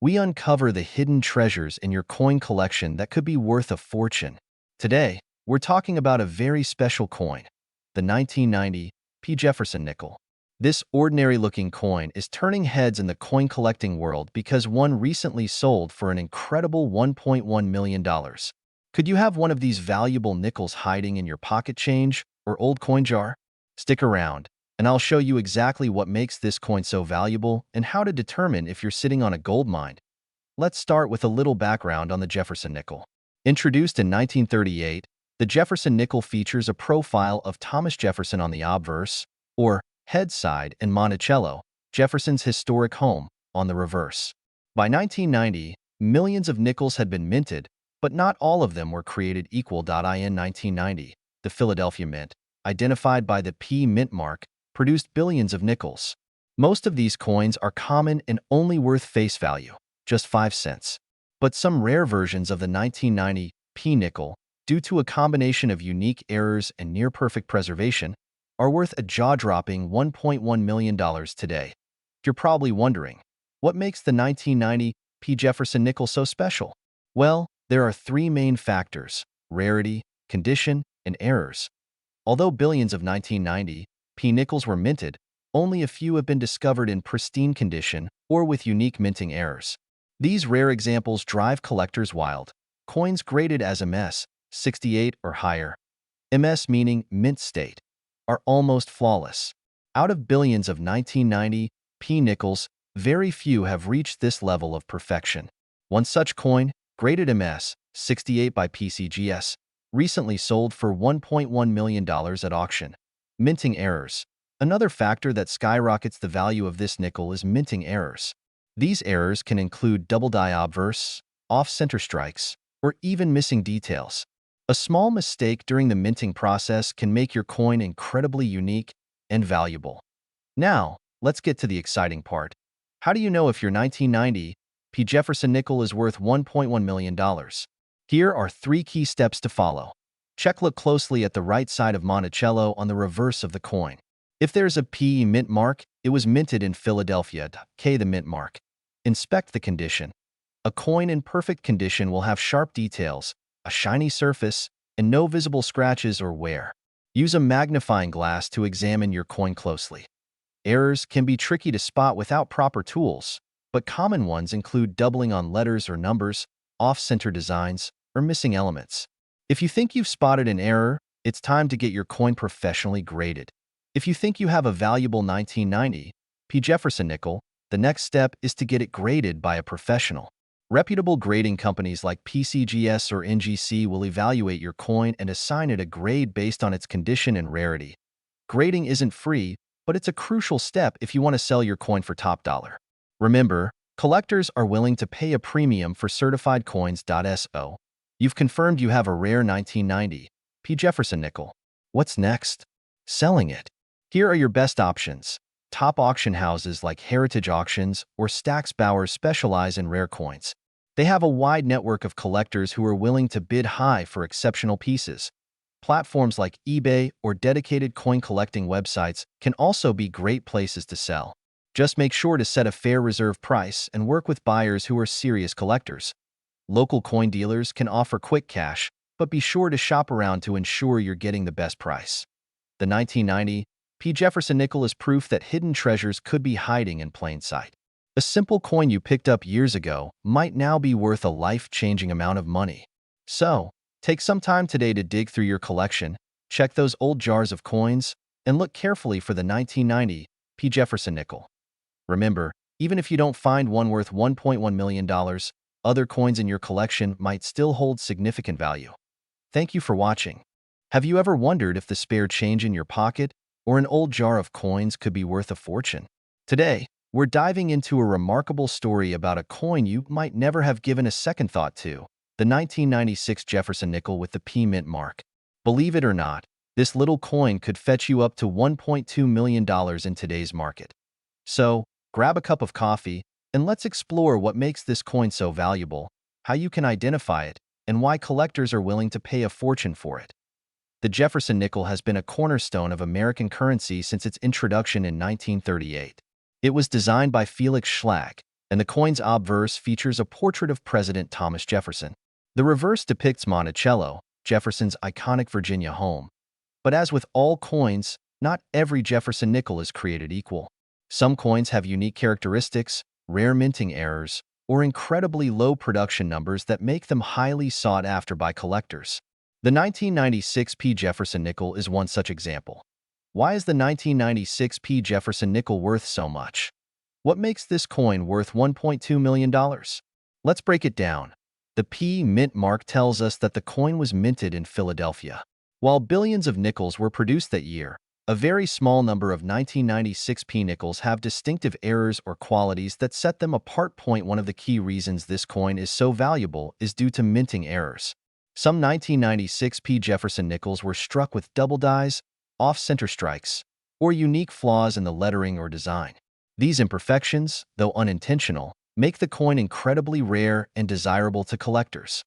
we uncover the hidden treasures in your coin collection that could be worth a fortune. Today, we're talking about a very special coin, the 1990 P Jefferson nickel. This ordinary-looking coin is turning heads in the coin-collecting world because one recently sold for an incredible $1.1 million. Could you have one of these valuable nickels hiding in your pocket change or old coin jar? Stick around, and I'll show you exactly what makes this coin so valuable and how to determine if you're sitting on a gold mine. Let's start with a little background on the Jefferson nickel. Introduced in 1938, the Jefferson nickel features a profile of Thomas Jefferson on the obverse, or head side, and Monticello, Jefferson's historic home, on the reverse. By 1990, millions of nickels had been minted, but not all of them were created equal. In 1990, the Philadelphia Mint, identified by the P Mint mark, produced billions of nickels. Most of these coins are common and only worth face value, just 5 cents. But some rare versions of the 1990 P nickel, due to a combination of unique errors and near-perfect preservation, are worth a jaw-dropping $1.1 million today. You're probably wondering, what makes the 1990 P Jefferson nickel so special? Well, there are 3 main factors: rarity, condition, and errors. Although billions of 1990 P nickels were minted, only a few have been discovered in pristine condition or with unique minting errors. These rare examples drive collectors wild. Coins graded as MS 68 or higher, MS meaning mint state, are almost flawless. Out of billions of 1990 P nickels, very few have reached this level of perfection. One such coin, graded MS 68 by PCGS, recently sold for $1.1 million at auction. Minting errors. Another factor that skyrockets the value of this nickel is minting errors. These errors can include double die obverse, off-center strikes, or even missing details. A small mistake during the minting process can make your coin incredibly unique and valuable. Now, let's get to the exciting part. How do you know if your 1990 P Jefferson nickel is worth $1.1 million? Here are 3 key steps to follow. Look closely at the right side of Monticello on the reverse of the coin. If there's a P mint mark, it was minted in Philadelphia. K the mint mark. Inspect the condition. A coin in perfect condition will have sharp details, a shiny surface, and no visible scratches or wear. Use a magnifying glass to examine your coin closely. Errors can be tricky to spot without proper tools, but common ones include doubling on letters or numbers, off-center designs, or missing elements. If you think you've spotted an error, it's time to get your coin professionally graded. If you think you have a valuable 1990 P Jefferson nickel, the next step is to get it graded by a professional. Reputable grading companies like PCGS or NGC will evaluate your coin and assign it a grade based on its condition and rarity. Grading isn't free, but it's a crucial step if you want to sell your coin for top dollar. Remember, collectors are willing to pay a premium for certified coins. So, you've confirmed you have a rare 1990 P Jefferson nickel. What's next? Selling it. Here are your best options. Top auction houses like Heritage Auctions or Stax Bowers specialize in rare coins. They have a wide network of collectors who are willing to bid high for exceptional pieces. Platforms like eBay or dedicated coin collecting websites can also be great places to sell. Just make sure to set a fair reserve price and work with buyers who are serious collectors. Local coin dealers can offer quick cash, but be sure to shop around to ensure you're getting the best price. The 1990 P Jefferson nickel is proof that hidden treasures could be hiding in plain sight. A simple coin you picked up years ago might now be worth a life-changing amount of money. So, take some time today to dig through your collection, check those old jars of coins, and look carefully for the 1990 P Jefferson nickel. Remember, even if you don't find one worth $1.1 million, other coins in your collection might still hold significant value. Thank you for watching. Have you ever wondered if the spare change in your pocket or an old jar of coins could be worth a fortune? Today, we're diving into a remarkable story about a coin you might never have given a second thought to, the 1996 Jefferson nickel with the P mint mark. Believe it or not, this little coin could fetch you up to $1.2 million in today's market. So, grab a cup of coffee, and let's explore what makes this coin so valuable, how you can identify it, and why collectors are willing to pay a fortune for it. The Jefferson nickel has been a cornerstone of American currency since its introduction in 1938. It was designed by Felix Schlag, and the coin's obverse features a portrait of President Thomas Jefferson. The reverse depicts Monticello, Jefferson's iconic Virginia home. But as with all coins, not every Jefferson nickel is created equal. Some coins have unique characteristics, rare minting errors, or incredibly low production numbers that make them highly sought after by collectors. The 1996 P Jefferson nickel is one such example. Why is the 1996 P Jefferson nickel worth so much? What makes this coin worth $1.2 million? Let's break it down. The P mint mark tells us that the coin was minted in Philadelphia. While billions of nickels were produced that year, a very small number of 1996 P nickels have distinctive errors or qualities that set them apart. One of the key reasons this coin is so valuable is due to minting errors. Some 1996 P Jefferson nickels were struck with double dies, off-center strikes, or unique flaws in the lettering or design. These imperfections, though unintentional, make the coin incredibly rare and desirable to collectors.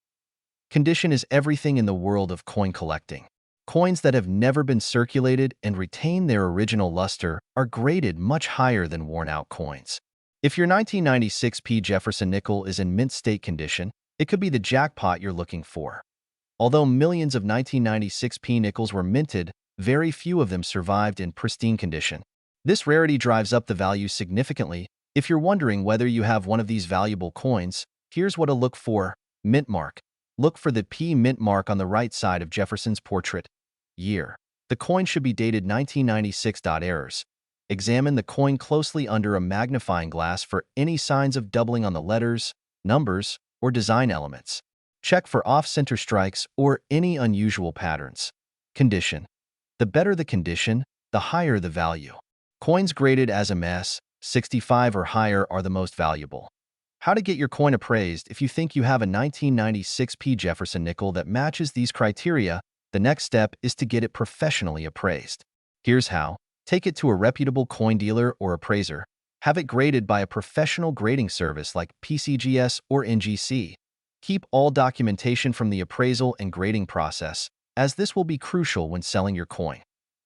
Condition is everything in the world of coin collecting. Coins that have never been circulated and retain their original luster are graded much higher than worn-out coins. If your 1996 P Jefferson nickel is in mint state condition, it could be the jackpot you're looking for. Although millions of 1996 P nickels were minted, very few of them survived in pristine condition. This rarity drives up the value significantly. If you're wondering whether you have one of these valuable coins, here's what to look for. Mint mark. Look for the P mint mark on the right side of Jefferson's portrait. Year. The coin should be dated 1996. Errors. Examine the coin closely under a magnifying glass for any signs of doubling on the letters, numbers, or design elements. Check for off-center strikes or any unusual patterns. Condition. The better the condition, the higher the value. Coins graded as MS 65 or higher are the most valuable. How to get your coin appraised? If you think you have a 1996 P Jefferson nickel that matches these criteria, the next step is to get it professionally appraised. Here's how. Take it to a reputable coin dealer or appraiser. Have it graded by a professional grading service like PCGS or NGC. Keep all documentation from the appraisal and grading process, as this will be crucial when selling your coin.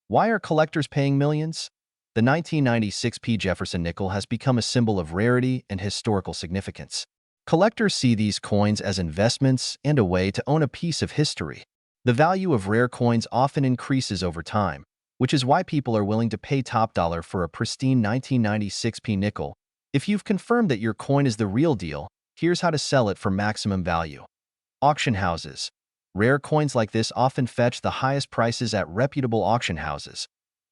Why are collectors paying millions? The 1996 P Jefferson nickel has become a symbol of rarity and historical significance. Collectors see these coins as investments and a way to own a piece of history. The value of rare coins often increases over time, which is why people are willing to pay top dollar for a pristine 1996 P nickel. If you've confirmed that your coin is the real deal, here's how to sell it for maximum value. Auction houses. Rare coins like this often fetch the highest prices at reputable auction houses.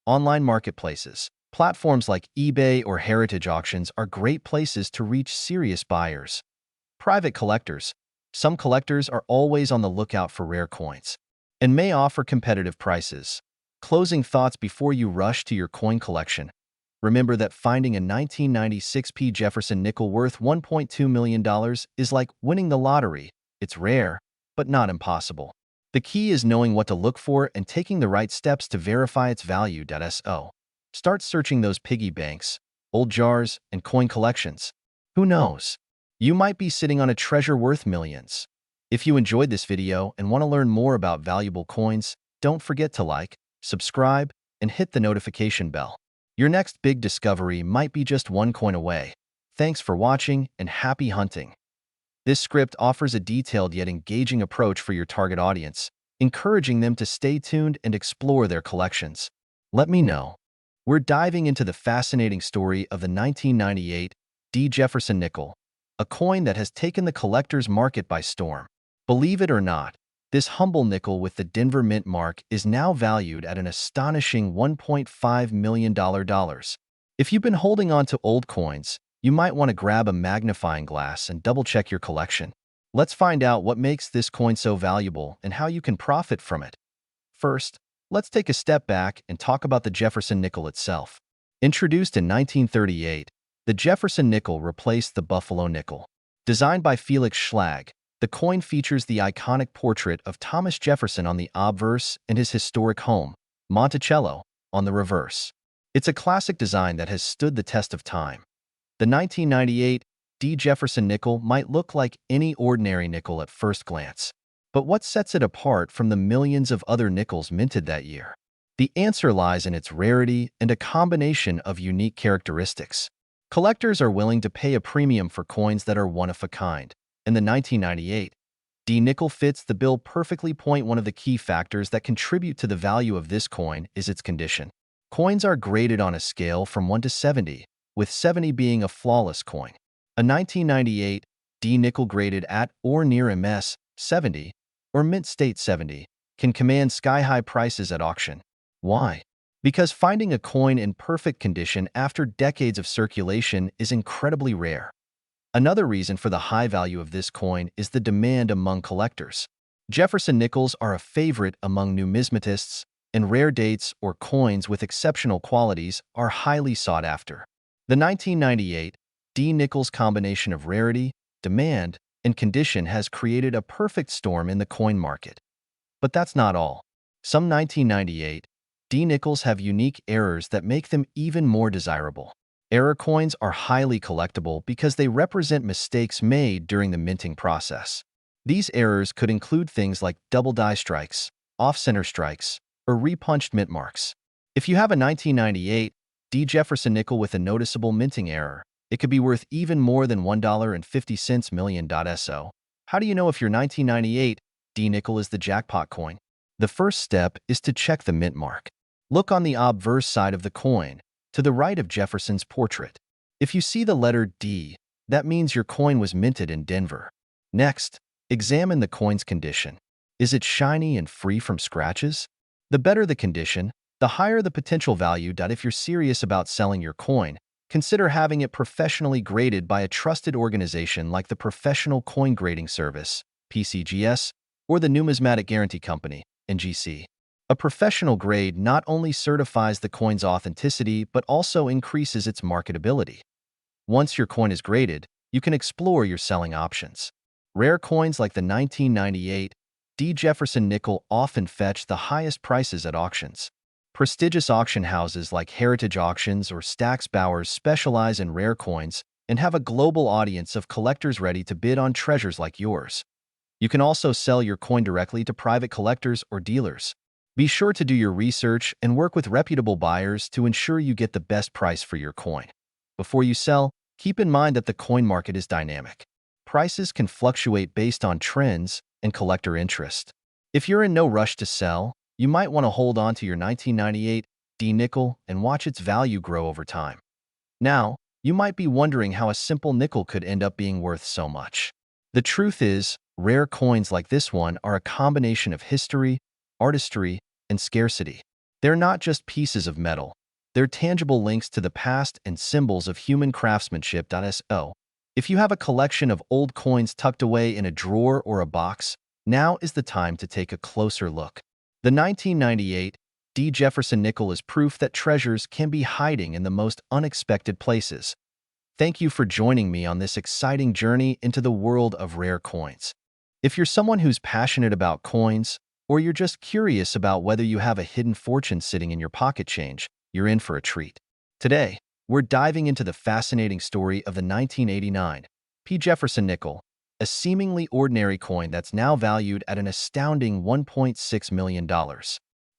Online marketplaces. Platforms like eBay or heritage auctions are great places to reach serious buyers. Private collectors. Some collectors are always on the lookout for rare coins and may offer competitive prices. Closing thoughts before you rush to your coin collection. Remember that finding a 1996 P Jefferson nickel worth $1.2 million is like winning the lottery. It's rare, but not impossible. The key is knowing what to look for and taking the right steps to verify its value. Start searching those piggy banks, old jars, and coin collections. Who knows? You might be sitting on a treasure worth millions. If you enjoyed this video and want to learn more about valuable coins, don't forget to like, subscribe, and hit the notification bell. Your next big discovery might be just one coin away. Thanks for watching and happy hunting. This script offers a detailed yet engaging approach for your target audience, encouraging them to stay tuned and explore their collections. Let me know. We're diving into the fascinating story of the 1998 D Jefferson nickel, a coin that has taken the collector's market by storm. Believe it or not, this humble nickel with the Denver Mint mark is now valued at an astonishing $1.5 million. If you've been holding on to old coins, you might want to grab a magnifying glass and double-check your collection. Let's find out what makes this coin so valuable and how you can profit from it. First, let's take a step back and talk about the Jefferson nickel itself. Introduced in 1938, the Jefferson nickel replaced the Buffalo nickel. Designed by Felix Schlag, the coin features the iconic portrait of Thomas Jefferson on the obverse and his historic home, Monticello, on the reverse. It's a classic design that has stood the test of time. The 1998 D Jefferson nickel might look like any ordinary nickel at first glance. But what sets it apart from the millions of other nickels minted that year? The answer lies in its rarity and a combination of unique characteristics. Collectors are willing to pay a premium for coins that are one-of-a-kind, and the 1998 D nickel fits the bill perfectly. One of the key factors that contribute to the value of this coin is its condition. Coins are graded on a scale from 1 to 70, with 70 being a flawless coin. A 1998 D nickel graded at or near MS 70 or mint state 70 can command sky-high prices at auction. Why? Because finding a coin in perfect condition after decades of circulation is incredibly rare. Another reason for the high value of this coin is the demand among collectors. Jefferson nickels are a favorite among numismatists, and rare dates or coins with exceptional qualities are highly sought after. The 1998 D nickels combination of rarity, demand, and condition has created a perfect storm in the coin market. But that's not all. Some 1998 D nickels have unique errors that make them even more desirable. Error coins are highly collectible because they represent mistakes made during the minting process. These errors could include things like double die strikes, off-center strikes, or repunched mint marks. If you have a 1998 D Jefferson nickel with a noticeable minting error, it could be worth even more than $1.50 million. So, how do you know if your 1998 D nickel is the jackpot coin? The first step is to check the mint mark. Look on the obverse side of the coin, to the right of Jefferson's portrait. If you see the letter D, that means your coin was minted in Denver. Next, examine the coin's condition. Is it shiny and free from scratches? The better the condition, the higher the potential value. If you're serious about selling your coin, consider having it professionally graded by a trusted organization like the Professional Coin Grading Service, PCGS, or the Numismatic Guarantee Company, NGC. A professional grade not only certifies the coin's authenticity but also increases its marketability. Once your coin is graded, you can explore your selling options. Rare coins like the 1998 D Jefferson nickel often fetch the highest prices at auctions. Prestigious auction houses like Heritage Auctions or Stack's Bowers specialize in rare coins and have a global audience of collectors ready to bid on treasures like yours. You can also sell your coin directly to private collectors or dealers. Be sure to do your research and work with reputable buyers to ensure you get the best price for your coin. Before you sell, keep in mind that the coin market is dynamic. Prices can fluctuate based on trends and collector interest. If you're in no rush to sell, you might want to hold on to your 1998 D nickel and watch its value grow over time. Now, you might be wondering how a simple nickel could end up being worth so much. The truth is, rare coins like this one are a combination of history, artistry, and scarcity. They're not just pieces of metal. They're tangible links to the past and symbols of human craftsmanship. So, if you have a collection of old coins tucked away in a drawer or a box, now is the time to take a closer look. The 1998 D Jefferson nickel is proof that treasures can be hiding in the most unexpected places. Thank you for joining me on this exciting journey into the world of rare coins. If you're someone who's passionate about coins, or you're just curious about whether you have a hidden fortune sitting in your pocket change, you're in for a treat. Today, we're diving into the fascinating story of the 1989 P Jefferson nickel, a seemingly ordinary coin that's now valued at an astounding $1.6 million.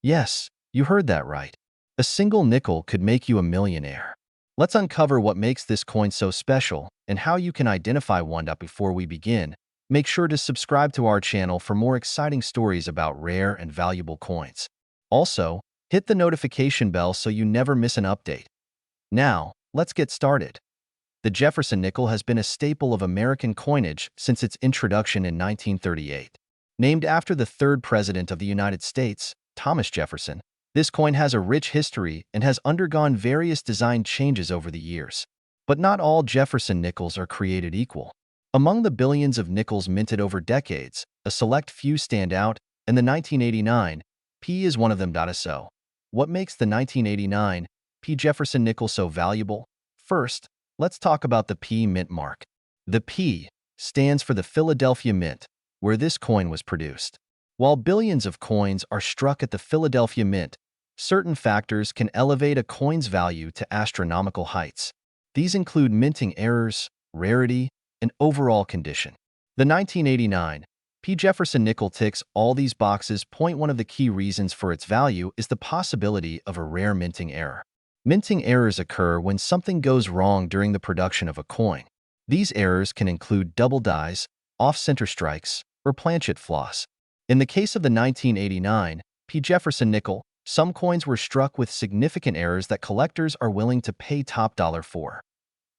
Yes, you heard that right. A single nickel could make you a millionaire. Let's uncover what makes this coin so special and how you can identify one. Before we begin, make sure to subscribe to our channel for more exciting stories about rare and valuable coins. Also, hit the notification bell so you never miss an update. Now, let's get started. The Jefferson nickel has been a staple of American coinage since its introduction in 1938. Named after the third president of the United States, Thomas Jefferson, this coin has a rich history and has undergone various design changes over the years. But not all Jefferson nickels are created equal. Among the billions of nickels minted over decades, a select few stand out, and the 1989 P is one of them. So, what makes the 1989 P Jefferson nickel so valuable? First, let's talk about the P mint mark. The P stands for the Philadelphia Mint, where this coin was produced. While billions of coins are struck at the Philadelphia Mint, certain factors can elevate a coin's value to astronomical heights. These include minting errors, rarity, and overall condition. The 1989 P Jefferson nickel ticks all these boxes. One of the key reasons for its value is the possibility of a rare minting error. Minting errors occur when something goes wrong during the production of a coin. These errors can include double dies, off-center strikes, or planchet flaws. In the case of the 1989 P Jefferson nickel, some coins were struck with significant errors that collectors are willing to pay top dollar for.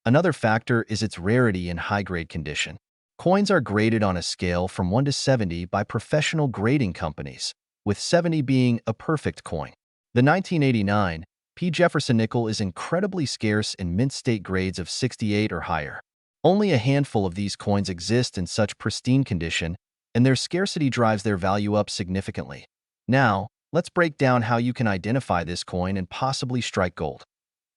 Another factor is its rarity and high-grade condition. Coins are graded on a scale from 1 to 70 by professional grading companies, with 70 being a perfect coin. The 1989 P Jefferson nickel is incredibly scarce in mint state grades of 68 or higher. Only a handful of these coins exist in such pristine condition, and their scarcity drives their value up significantly. Now, let's break down how you can identify this coin and possibly strike gold.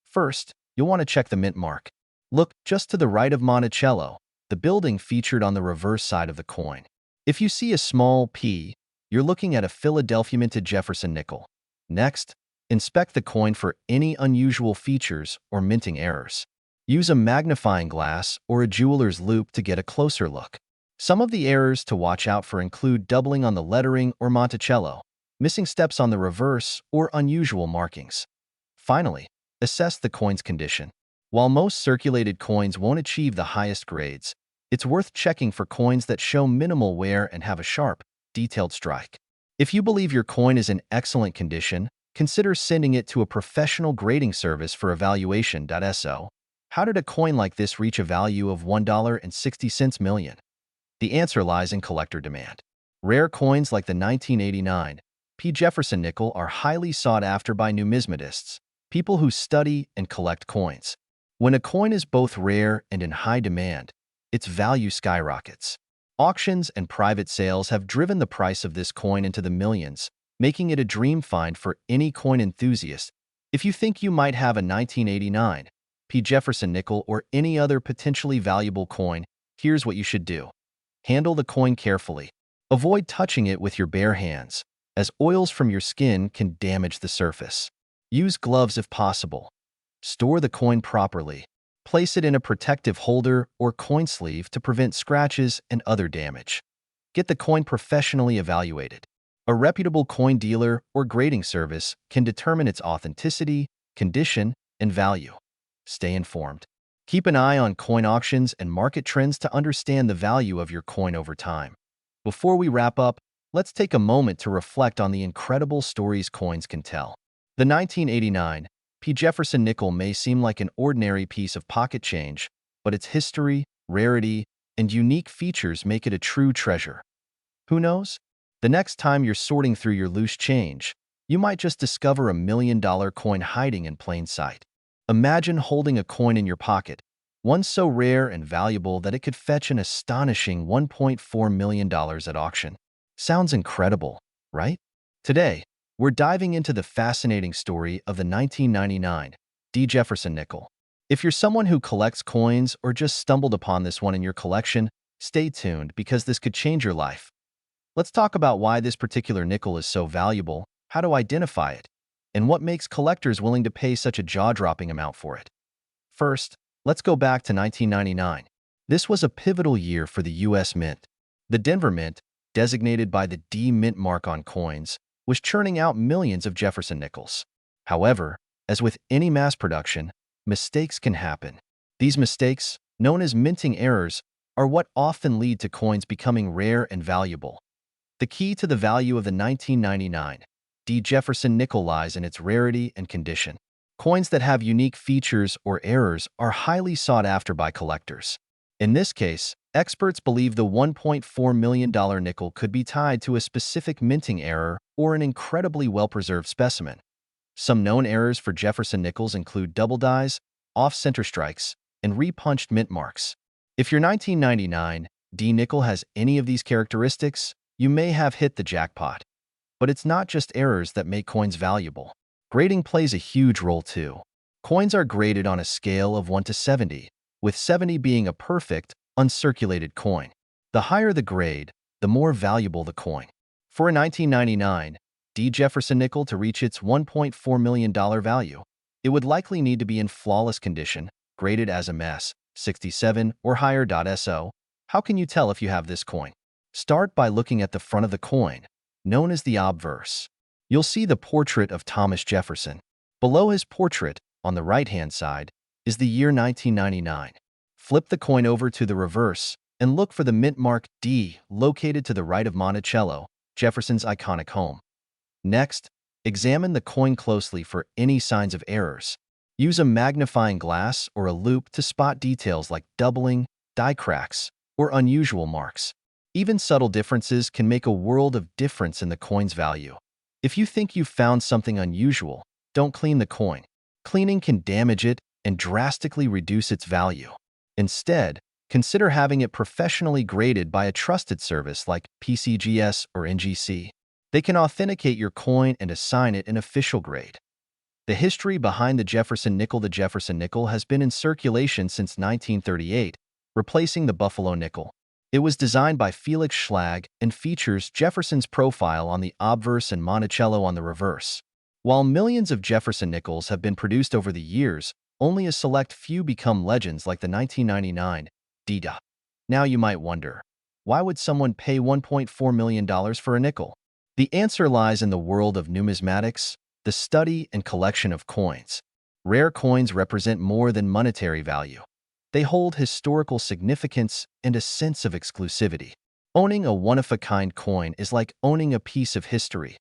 First, you'll want to check the mint mark. Look just to the right of Monticello, the building featured on the reverse side of the coin. If you see a small P, you're looking at a Philadelphia minted Jefferson nickel. Next, inspect the coin for any unusual features or minting errors. Use a magnifying glass or a jeweler's loupe to get a closer look. Some of the errors to watch out for include doubling on the lettering or Monticello, missing steps on the reverse, or unusual markings. Finally, assess the coin's condition. While most circulated coins won't achieve the highest grades, it's worth checking for coins that show minimal wear and have a sharp, detailed strike. If you believe your coin is in excellent condition, consider sending it to a professional grading service for evaluation. So, how did a coin like this reach a value of $1.60 million? The answer lies in collector demand. Rare coins like the 1989 P Jefferson nickel are highly sought after by numismatists, people who study and collect coins. When a coin is both rare and in high demand, its value skyrockets. Auctions and private sales have driven the price of this coin into the millions, making it a dream find for any coin enthusiast. If you think you might have a 1989 P Jefferson nickel or any other potentially valuable coin, here's what you should do. Handle the coin carefully. Avoid touching it with your bare hands, as oils from your skin can damage the surface. Use gloves if possible. Store the coin properly. Place it in a protective holder or coin sleeve to prevent scratches and other damage. Get the coin professionally evaluated. A reputable coin dealer or grading service can determine its authenticity, condition, and value. Stay informed. Keep an eye on coin auctions and market trends to understand the value of your coin over time. Before we wrap up, let's take a moment to reflect on the incredible stories coins can tell. The 1989 P Jefferson nickel may seem like an ordinary piece of pocket change, but its history, rarity, and unique features make it a true treasure. Who knows? The next time you're sorting through your loose change, you might just discover a $1 million coin hiding in plain sight. Imagine holding a coin in your pocket, one so rare and valuable that it could fetch an astonishing $1.4 million at auction. Sounds incredible, right? Today, we're diving into the fascinating story of the 1999 D Jefferson nickel. If you're someone who collects coins or just stumbled upon this one in your collection, stay tuned because this could change your life. Let's talk about why this particular nickel is so valuable, how to identify it, and what makes collectors willing to pay such a jaw-dropping amount for it. First, let's go back to 1999. This was a pivotal year for the U.S. Mint. The Denver Mint, designated by the D Mint mark on coins, was churning out millions of Jefferson nickels. However, as with any mass production, mistakes can happen. These mistakes, known as minting errors, are what often lead to coins becoming rare and valuable. The key to the value of the 1999 D Jefferson nickel lies in its rarity and condition. Coins that have unique features or errors are highly sought after by collectors. In this case, experts believe the $1.4 million nickel could be tied to a specific minting error or an incredibly well-preserved specimen. Some known errors for Jefferson nickels include double dies, off-center strikes, and repunched mint marks. If your 1999 D nickel has any of these characteristics, you may have hit the jackpot. But it's not just errors that make coins valuable. Grading plays a huge role too. Coins are graded on a scale of 1 to 70, with 70 being a perfect, uncirculated coin. The higher the grade, the more valuable the coin. For a 1999 D Jefferson nickel to reach its $1.4 million value, it would likely need to be in flawless condition, graded as a mess, 67 or higher. So, how can you tell if you have this coin? Start by looking at the front of the coin, known as the obverse. You'll see the portrait of Thomas Jefferson. Below his portrait, on the right-hand side, is the year 1999. Flip the coin over to the reverse and look for the mint mark D located to the right of Monticello, Jefferson's iconic home. Next, examine the coin closely for any signs of errors. Use a magnifying glass or a loupe to spot details like doubling, die cracks, or unusual marks. Even subtle differences can make a world of difference in the coin's value. If you think you've found something unusual, don't clean the coin. Cleaning can damage it and drastically reduce its value. Instead, consider having it professionally graded by a trusted service like PCGS or NGC. They can authenticate your coin and assign it an official grade. The history behind the Jefferson nickel. The Jefferson nickel has been in circulation since 1938, replacing the Buffalo nickel. It was designed by Felix Schlag and features Jefferson's profile on the obverse and Monticello on the reverse. While millions of Jefferson nickels have been produced over the years, only a select few become legends like the 1999 D. Now you might wonder, why would someone pay $1.4 million for a nickel? The answer lies in the world of numismatics, the study and collection of coins. Rare coins represent more than monetary value. They hold historical significance and a sense of exclusivity. Owning a one-of-a-kind coin is like owning a piece of history.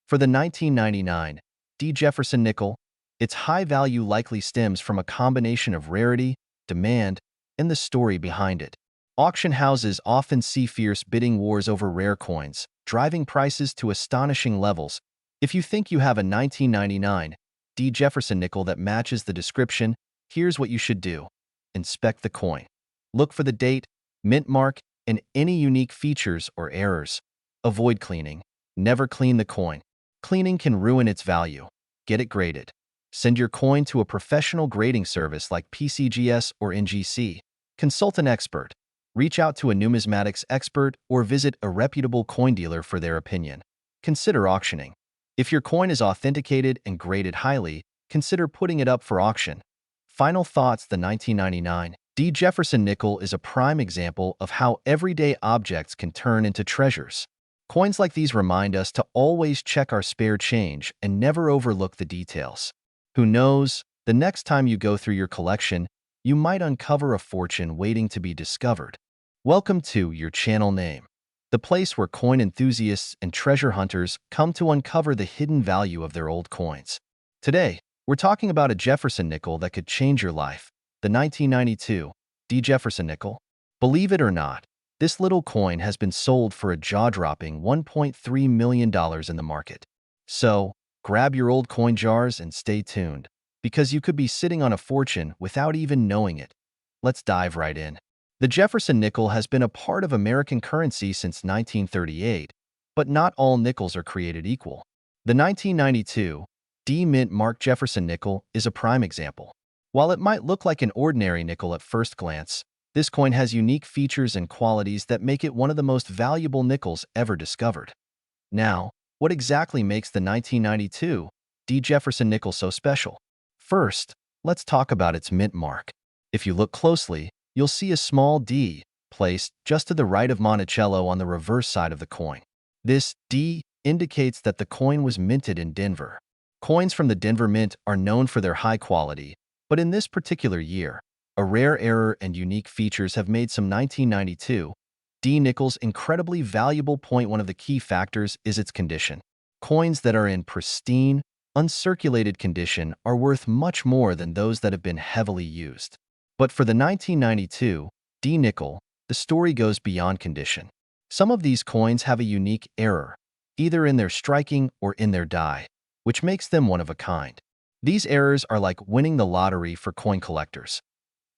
For the 1999 D Jefferson nickel, its high value likely stems from a combination of rarity, demand, and the story behind it. Auction houses often see fierce bidding wars over rare coins, driving prices to astonishing levels. If you think you have a 1999 D Jefferson nickel that matches the description, here's what you should do. Inspect the coin. Look for the date, mint mark, and any unique features or errors. Avoid cleaning. Never clean the coin. Cleaning can ruin its value. Get it graded. Send your coin to a professional grading service like PCGS or NGC. Consult an expert. Reach out to a numismatics expert or visit a reputable coin dealer for their opinion. Consider auctioning. If your coin is authenticated and graded highly, consider putting it up for auction. Final thoughts. The 1999 D Jefferson nickel is a prime example of how everyday objects can turn into treasures. Coins like these remind us to always check our spare change and never overlook the details. Who knows, the next time you go through your collection, you might uncover a fortune waiting to be discovered. Welcome to Your Channel Name, the place where coin enthusiasts and treasure hunters come to uncover the hidden value of their old coins. Today, we're talking about a Jefferson nickel that could change your life, the 1992 D Jefferson nickel. Believe it or not, this little coin has been sold for a jaw-dropping $1.3 million in the market. So, grab your old coin jars and stay tuned, because you could be sitting on a fortune without even knowing it. Let's dive right in. The Jefferson nickel has been a part of American currency since 1938, but not all nickels are created equal. The 1992 D Mint Mark Jefferson nickel is a prime example. While it might look like an ordinary nickel at first glance, this coin has unique features and qualities that make it one of the most valuable nickels ever discovered. Now, what exactly makes the 1992 D Jefferson nickel so special? First, let's talk about its mint mark. If you look closely, you'll see a small D placed just to the right of Monticello on the reverse side of the coin. This D indicates that the coin was minted in Denver. Coins from the Denver Mint are known for their high quality, but in this particular year, a rare error and unique features have made some 1992 D nickels incredibly valuable. One of the key factors is its condition. Coins that are in pristine, uncirculated condition are worth much more than those that have been heavily used. But for the 1992 D nickel, the story goes beyond condition. Some of these coins have a unique error, either in their striking or in their die, which makes them one of a kind. These errors are like winning the lottery for coin collectors.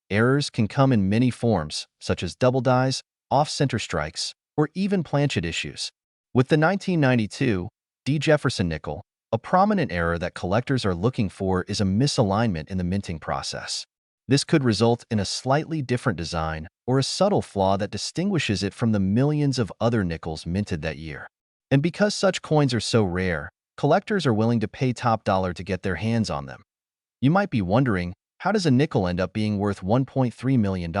Errors can come in many forms, such as double dies, off-center strikes, or even planchet issues. With the 1992 D Jefferson nickel, a prominent error that collectors are looking for is a misalignment in the minting process. This could result in a slightly different design or a subtle flaw that distinguishes it from the millions of other nickels minted that year. And because such coins are so rare, collectors are willing to pay top dollar to get their hands on them. You might be wondering, how does a nickel end up being worth $1.3 million?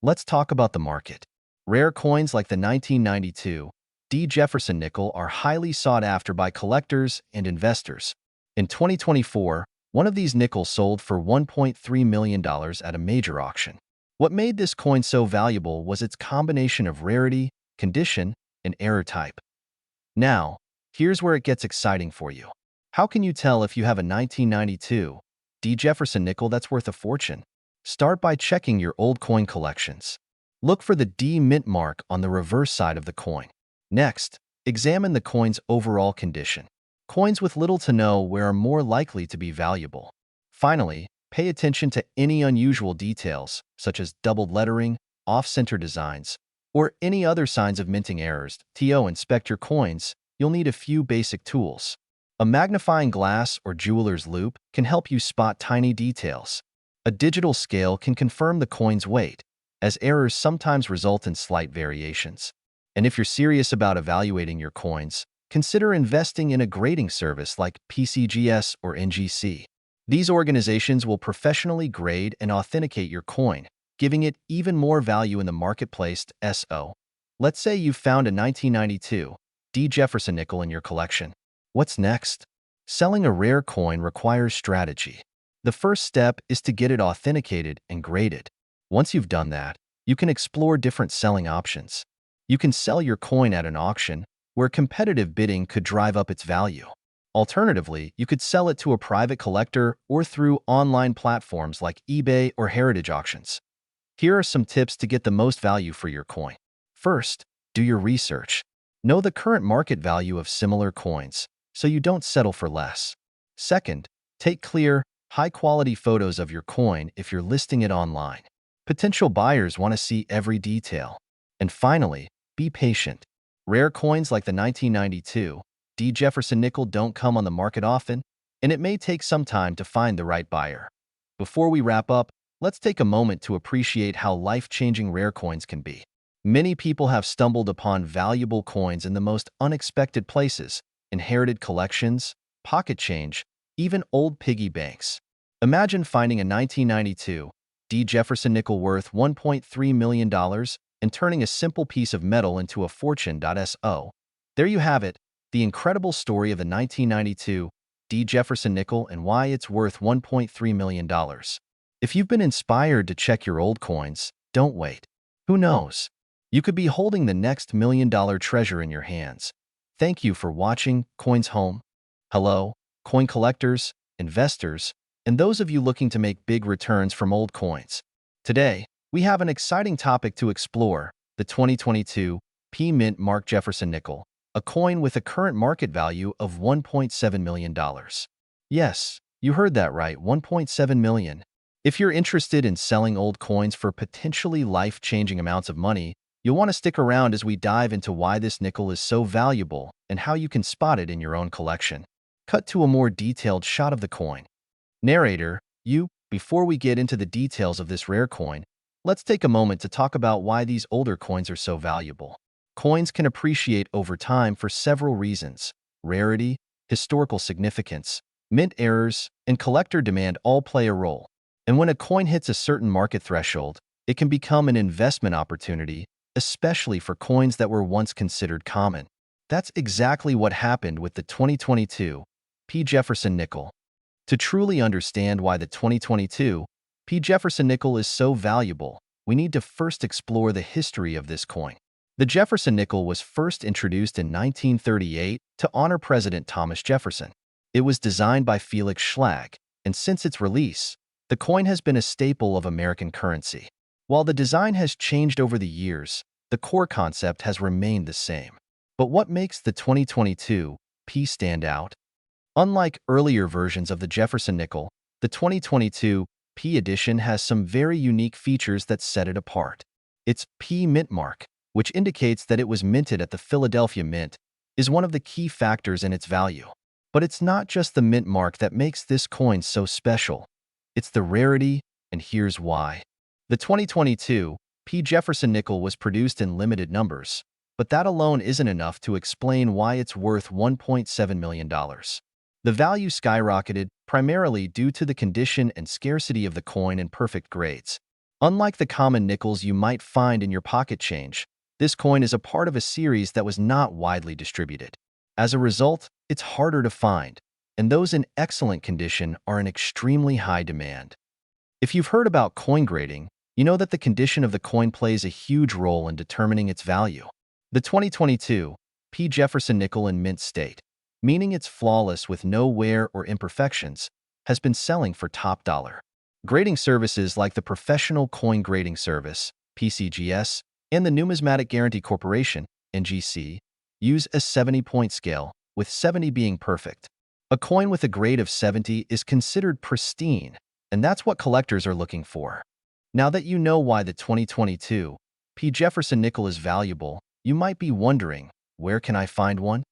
Let's talk about the market. Rare coins like the 1992 D Jefferson nickel are highly sought after by collectors and investors. In 2024, One of these nickels sold for $1.3 million at a major auction. What made this coin so valuable was its combination of rarity, condition, and error type. Now, here's where it gets exciting for you. How can you tell if you have a 1992 D Jefferson nickel that's worth a fortune? Start by checking your old coin collections. Look for the D mint mark on the reverse side of the coin. Next, examine the coin's overall condition. Coins with little to no wear are more likely to be valuable. Finally, pay attention to any unusual details, such as doubled lettering, off-center designs, or any other signs of minting errors. To inspect your coins, you'll need a few basic tools. A magnifying glass or jeweler's loupe can help you spot tiny details. A digital scale can confirm the coin's weight, as errors sometimes result in slight variations. And if you're serious about evaluating your coins, consider investing in a grading service like PCGS or NGC. These organizations will professionally grade and authenticate your coin, giving it even more value in the marketplace. Let's say you've found a 1992 D Jefferson nickel in your collection. What's next? Selling a rare coin requires strategy. The first step is to get it authenticated and graded. Once you've done that, you can explore different selling options. You can sell your coin at an auction, where competitive bidding could drive up its value. Alternatively, you could sell it to a private collector or through online platforms like eBay or heritage auctions. Here are some tips to get the most value for your coin. First, do your research. Know the current market value of similar coins, so you don't settle for less. Second, take clear, high-quality photos of your coin if you're listing it online. Potential buyers want to see every detail. And finally, be patient. Rare coins like the 1992 D Jefferson nickel don't come on the market often, and it may take some time to find the right buyer. Before we wrap up, let's take a moment to appreciate how life-changing rare coins can be. Many people have stumbled upon valuable coins in the most unexpected places: inherited collections, pocket change, even old piggy banks. Imagine finding a 1992 D Jefferson nickel worth $1.3 million and turning a simple piece of metal into a fortune. There you have it, the incredible story of the 1992 D Jefferson nickel and why it's worth $1.3 million. If you've been inspired to check your old coins, don't wait. Who knows? You could be holding the next million-dollar treasure in your hands. Thank you for watching Coins Home. Hello, coin collectors, investors, and those of you looking to make big returns from old coins. Today, we have an exciting topic to explore: the 2022 P Mint Mark Jefferson nickel, a coin with a current market value of $1.7 million. Yes, you heard that right, $1.7 million. If you're interested in selling old coins for potentially life-changing amounts of money, you'll want to stick around as we dive into why this nickel is so valuable and how you can spot it in your own collection. Cut to a more detailed shot of the coin. Narrator, before we get into the details of this rare coin, let's take a moment to talk about why these older coins are so valuable. Coins can appreciate over time for several reasons. Rarity, historical significance, mint errors, and collector demand all play a role. And when a coin hits a certain market threshold, it can become an investment opportunity, especially for coins that were once considered common. That's exactly what happened with the 2022 P Jefferson nickel. To truly understand why the 2022 P Jefferson nickel is so valuable, we need to first explore the history of this coin. The Jefferson nickel was first introduced in 1938 to honor President Thomas Jefferson. It was designed by Felix Schlag, and since its release, the coin has been a staple of American currency. While the design has changed over the years, the core concept has remained the same. But what makes the 2022 P stand out? Unlike earlier versions of the Jefferson nickel, the 2022 P edition has some very unique features that set it apart. Its P mint mark, which indicates that it was minted at the Philadelphia Mint, is one of the key factors in its value. But it's not just the mint mark that makes this coin so special. It's the rarity, and here's why. The 2022 P Jefferson nickel was produced in limited numbers, but that alone isn't enough to explain why it's worth $1.7 million. The value skyrocketed primarily due to the condition and scarcity of the coin in perfect grades. Unlike the common nickels you might find in your pocket change, this coin is a part of a series that was not widely distributed. As a result, it's harder to find, and those in excellent condition are in extremely high demand. If you've heard about coin grading, you know that the condition of the coin plays a huge role in determining its value. The 2022 P Jefferson nickel in mint state, meaning it's flawless with no wear or imperfections, has been selling for top dollar. Grading services like the Professional Coin Grading Service, PCGS, and the Numismatic Guarantee Corporation, NGC, use a 70-point scale, with 70 being perfect. A coin with a grade of 70 is considered pristine, and that's what collectors are looking for. Now that you know why the 2022 P Jefferson nickel is valuable, you might be wondering, where can I find one?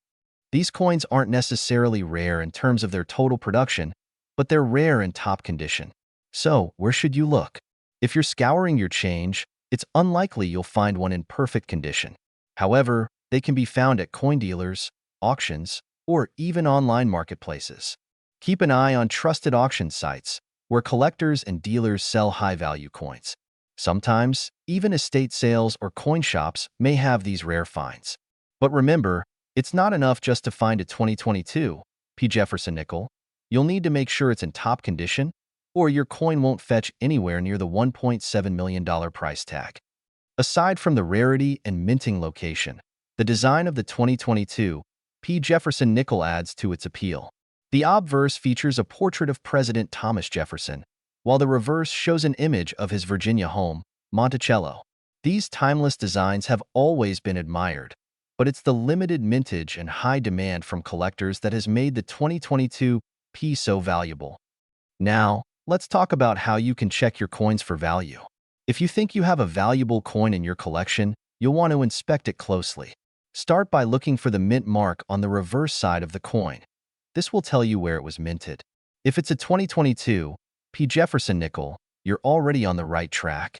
These coins aren't necessarily rare in terms of their total production, but they're rare in top condition. So, where should you look? If you're scouring your change, it's unlikely you'll find one in perfect condition. However, they can be found at coin dealers, auctions, or even online marketplaces. Keep an eye on trusted auction sites, where collectors and dealers sell high-value coins. Sometimes, even estate sales or coin shops may have these rare finds. But remember, it's not enough just to find a 2022 P Jefferson nickel. You'll need to make sure it's in top condition, or your coin won't fetch anywhere near the $1.7 million price tag. Aside from the rarity and minting location, the design of the 2022 P Jefferson nickel adds to its appeal. The obverse features a portrait of President Thomas Jefferson, while the reverse shows an image of his Virginia home, Monticello. These timeless designs have always been admired, but it's the limited mintage and high demand from collectors that has made the 2022 P so valuable. Now, let's talk about how you can check your coins for value. If you think you have a valuable coin in your collection, you'll want to inspect it closely. Start by looking for the mint mark on the reverse side of the coin. This will tell you where it was minted. If it's a 2022 P Jefferson nickel, you're already on the right track.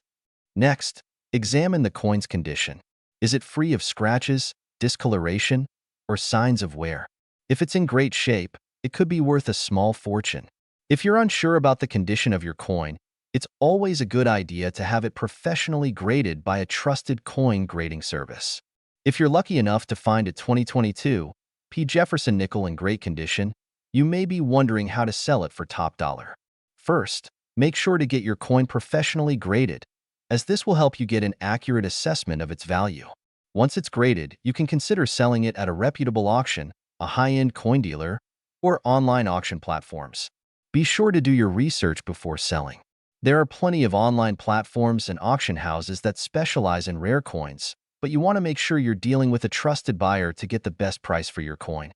Next, examine the coin's condition. Is it free of scratches, discoloration, or signs of wear? If it's in great shape, it could be worth a small fortune. If you're unsure about the condition of your coin, it's always a good idea to have it professionally graded by a trusted coin grading service. If you're lucky enough to find a 2022 P Jefferson nickel in great condition, you may be wondering how to sell it for top dollar. First, make sure to get your coin professionally graded, as this will help you get an accurate assessment of its value. Once it's graded, you can consider selling it at a reputable auction, a high-end coin dealer, or online auction platforms. Be sure to do your research before selling. There are plenty of online platforms and auction houses that specialize in rare coins, but you want to make sure you're dealing with a trusted buyer to get the best price for your coin.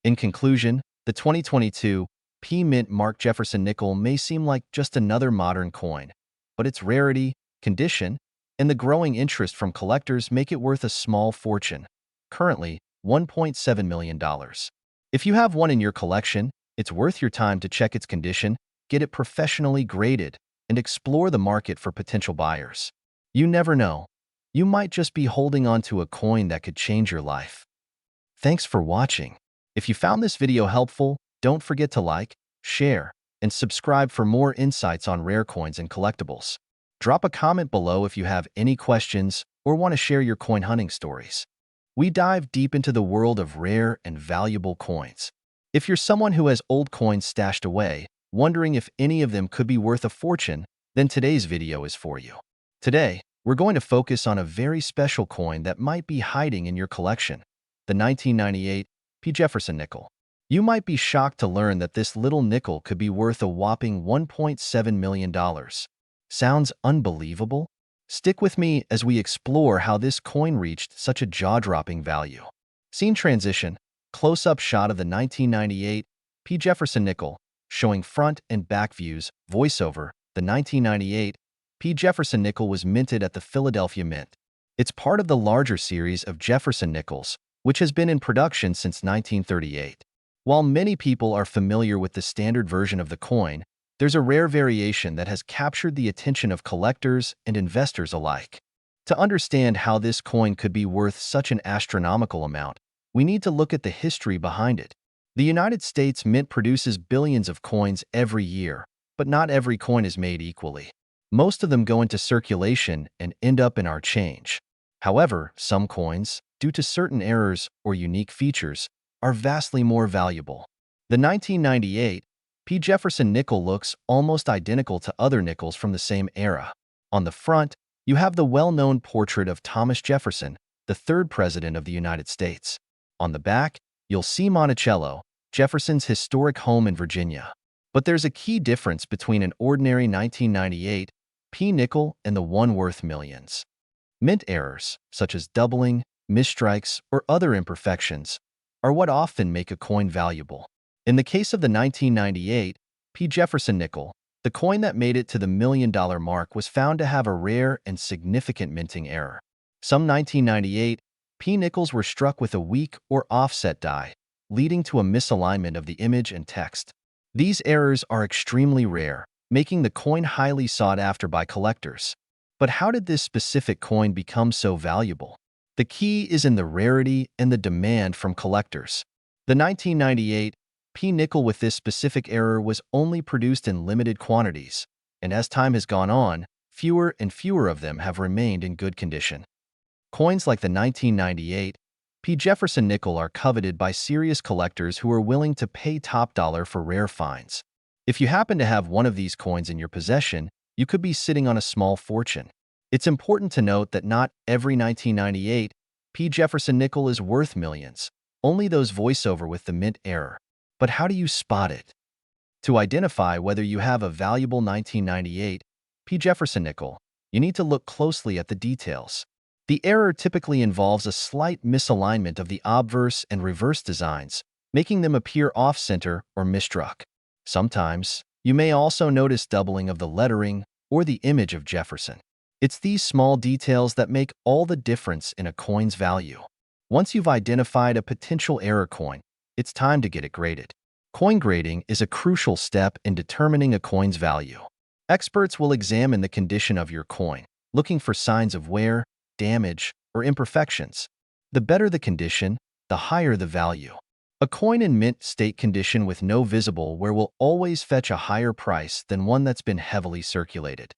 In conclusion, the 2022 P Mint Mark Jefferson nickel may seem like just another modern coin, but its rarity, condition, and the growing interest from collectors make it worth a small fortune, currently $1.7 million. If you have one in your collection, it's worth your time to check its condition, get it professionally graded, and explore the market for potential buyers. You never know. You might just be holding on to a coin that could change your life. Thanks for watching. If you found this video helpful, don't forget to like, share, and subscribe for more insights on rare coins and collectibles. Drop a comment below if you have any questions or want to share your coin hunting stories. We dive deep into the world of rare and valuable coins. If you're someone who has old coins stashed away, wondering if any of them could be worth a fortune, then today's video is for you. Today, we're going to focus on a very special coin that might be hiding in your collection, the 1998 P Jefferson nickel. You might be shocked to learn that this little nickel could be worth a whopping $1.7 million. Sounds unbelievable? Stick with me as we explore how this coin reached such a jaw-dropping value. Scene transition, close-up shot of the 1998 P Jefferson nickel, showing front and back views, voiceover. The 1998 P Jefferson nickel was minted at the Philadelphia Mint. It's part of the larger series of Jefferson nickels, which has been in production since 1938. While many people are familiar with the standard version of the coin, there's a rare variation that has captured the attention of collectors and investors alike. To understand how this coin could be worth such an astronomical amount, we need to look at the history behind it. The United States Mint produces billions of coins every year, but not every coin is made equally. Most of them go into circulation and end up in our change. However, some coins, due to certain errors or unique features, are vastly more valuable. The 1998 P. Jefferson nickel looks almost identical to other nickels from the same era. On the front, you have the well-known portrait of Thomas Jefferson, the third president of the United States. On the back, you'll see Monticello, Jefferson's historic home in Virginia. But there's a key difference between an ordinary 1998 P nickel and the one worth millions. Mint errors, such as doubling, misstrikes, or other imperfections, are what often make a coin valuable. In the case of the 1998 P. Jefferson nickel, the coin that made it to the $1 million mark was found to have a rare and significant minting error. Some 1998 P nickels were struck with a weak or offset die, leading to a misalignment of the image and text. These errors are extremely rare, making the coin highly sought after by collectors. But how did this specific coin become so valuable? The key is in the rarity and the demand from collectors. The 1998 P nickel with this specific error was only produced in limited quantities, and as time has gone on, fewer and fewer of them have remained in good condition. Coins like the 1998 P. Jefferson nickel are coveted by serious collectors who are willing to pay top dollar for rare finds. If you happen to have one of these coins in your possession, you could be sitting on a small fortune. It's important to note that not every 1998 P. Jefferson nickel is worth millions, only those voiceover with the mint error. But how do you spot it? To identify whether you have a valuable 1998 P. Jefferson nickel, you need to look closely at the details. The error typically involves a slight misalignment of the obverse and reverse designs, making them appear off-center or misstruck. Sometimes, you may also notice doubling of the lettering or the image of Jefferson. It's these small details that make all the difference in a coin's value. Once you've identified a potential error coin, it's time to get it graded. Coin grading is a crucial step in determining a coin's value. Experts will examine the condition of your coin, looking for signs of wear, damage, or imperfections. The better the condition, the higher the value. A coin in mint state condition with no visible wear will always fetch a higher price than one that's been heavily circulated.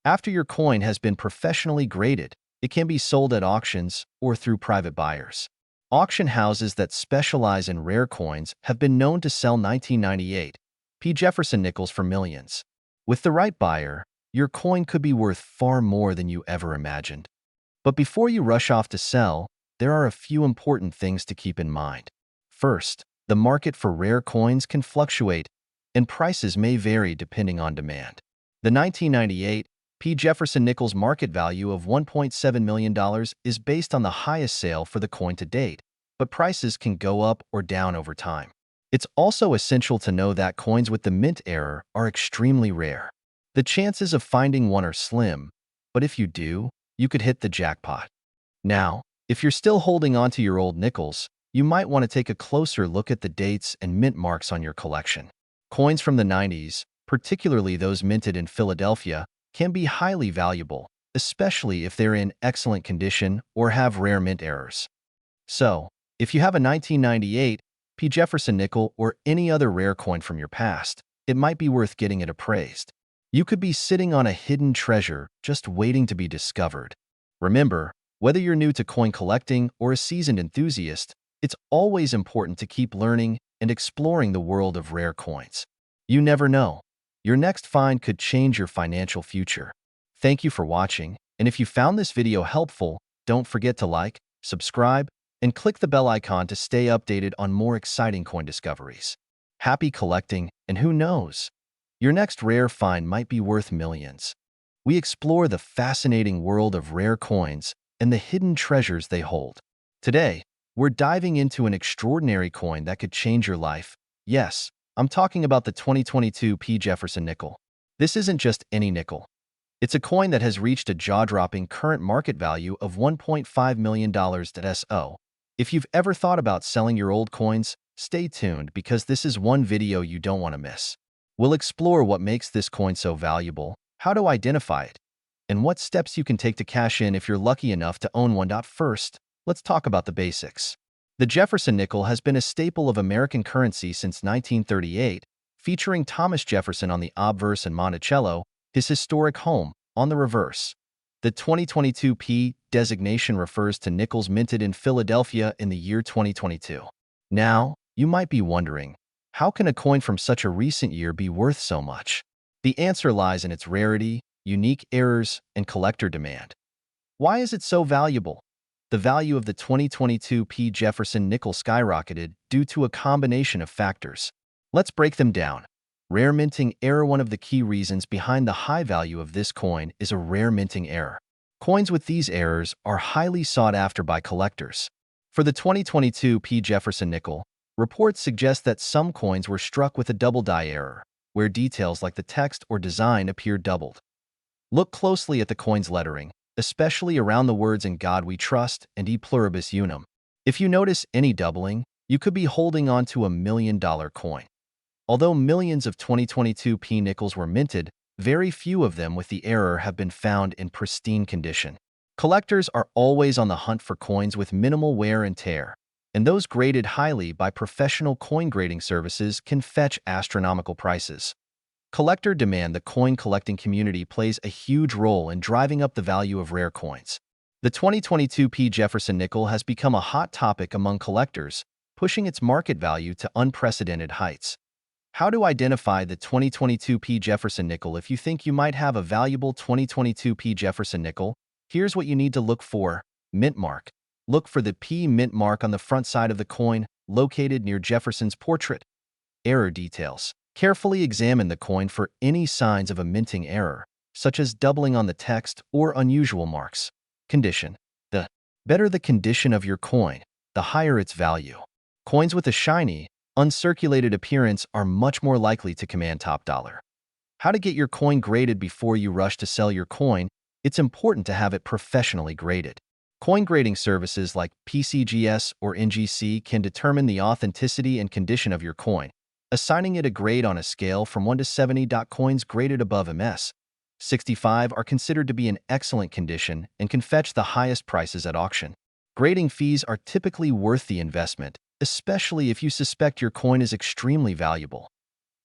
After your coin has been professionally graded, it can be sold at auctions or through private buyers. Auction houses that specialize in rare coins have been known to sell 1998 P. Jefferson nickels for millions. With the right buyer, your coin could be worth far more than you ever imagined. But before you rush off to sell, there are a few important things to keep in mind. First, the market for rare coins can fluctuate, and prices may vary depending on demand. The 1998 P. Jefferson nickels market value of $1.7 million is based on the highest sale for the coin to date, but prices can go up or down over time. It's also essential to know that coins with the mint error are extremely rare. The chances of finding one are slim, but if you do, you could hit the jackpot. Now, if you're still holding on to your old nickels, you might want to take a closer look at the dates and mint marks on your collection. Coins from the 90s, particularly those minted in Philadelphia, can be highly valuable, especially if they're in excellent condition or have rare mint errors. So, if you have a 1998 P. Jefferson nickel or any other rare coin from your past, it might be worth getting it appraised. You could be sitting on a hidden treasure just waiting to be discovered. Remember, whether you're new to coin collecting or a seasoned enthusiast, it's always important to keep learning and exploring the world of rare coins. You never know. Your next find could change your financial future. Thank you for watching, and if you found this video helpful, don't forget to like, subscribe, and click the bell icon to stay updated on more exciting coin discoveries. Happy collecting, and who knows? Your next rare find might be worth millions. We explore the fascinating world of rare coins and the hidden treasures they hold. Today, we're diving into an extraordinary coin that could change your life. Yes, I'm talking about the 2022 P. Jefferson nickel. This isn't just any nickel. It's a coin that has reached a jaw-dropping current market value of $1.5 million. If you've ever thought about selling your old coins, stay tuned because this is one video you don't want to miss. We'll explore what makes this coin so valuable, how to identify it, and what steps you can take to cash in if you're lucky enough to own one. First, let's talk about the basics. The Jefferson nickel has been a staple of American currency since 1938, featuring Thomas Jefferson on the obverse and Monticello, his historic home, on the reverse. The 2022 P designation refers to nickels minted in Philadelphia in the year 2022. Now, you might be wondering, How can a coin from such a recent year be worth so much? The answer lies in its rarity, unique errors, and collector demand. Why is it so valuable? The value of the 2022 P Jefferson nickel skyrocketed due to a combination of factors. Let's break them down. Rare minting error. One of the key reasons behind the high value of this coin is a rare minting error. Coins with these errors are highly sought after by collectors. For the 2022 P Jefferson nickel, reports suggest that some coins were struck with a double die error, where details like the text or design appear doubled. Look closely at the coin's lettering, especially around the words "In God We Trust" and "E Pluribus Unum." If you notice any doubling, you could be holding on to $1 million coin. Although millions of 2022 P nickels were minted, very few of them with the error have been found in pristine condition. Collectors are always on the hunt for coins with minimal wear and tear, and those graded highly by professional coin grading services can fetch astronomical prices. Collector demand. The coin collecting community plays a huge role in driving up the value of rare coins. The 2022 P Jefferson nickel has become a hot topic among collectors, pushing its market value to unprecedented heights. How to identify the 2022 P Jefferson nickel? If you think you might have a valuable 2022 P Jefferson nickel, here's what you need to look for. Mint mark. Look for the P mint mark on the front side of the coin, located near Jefferson's portrait. Error details. Carefully examine the coin for any signs of a minting error, such as doubling on the text or unusual marks. Condition. The better the condition of your coin, the higher its value. Coins with a shiny, uncirculated appearance are much more likely to command top dollar. How to get your coin graded? Before you rush to sell your coin, it's important to have it professionally graded. Coin grading services like PCGS or NGC can determine the authenticity and condition of your coin, assigning it a grade on a scale from 1 to 70. Coins graded above MS 65 are considered to be in excellent condition and can fetch the highest prices at auction. Grading fees are typically worth the investment, especially if you suspect your coin is extremely valuable.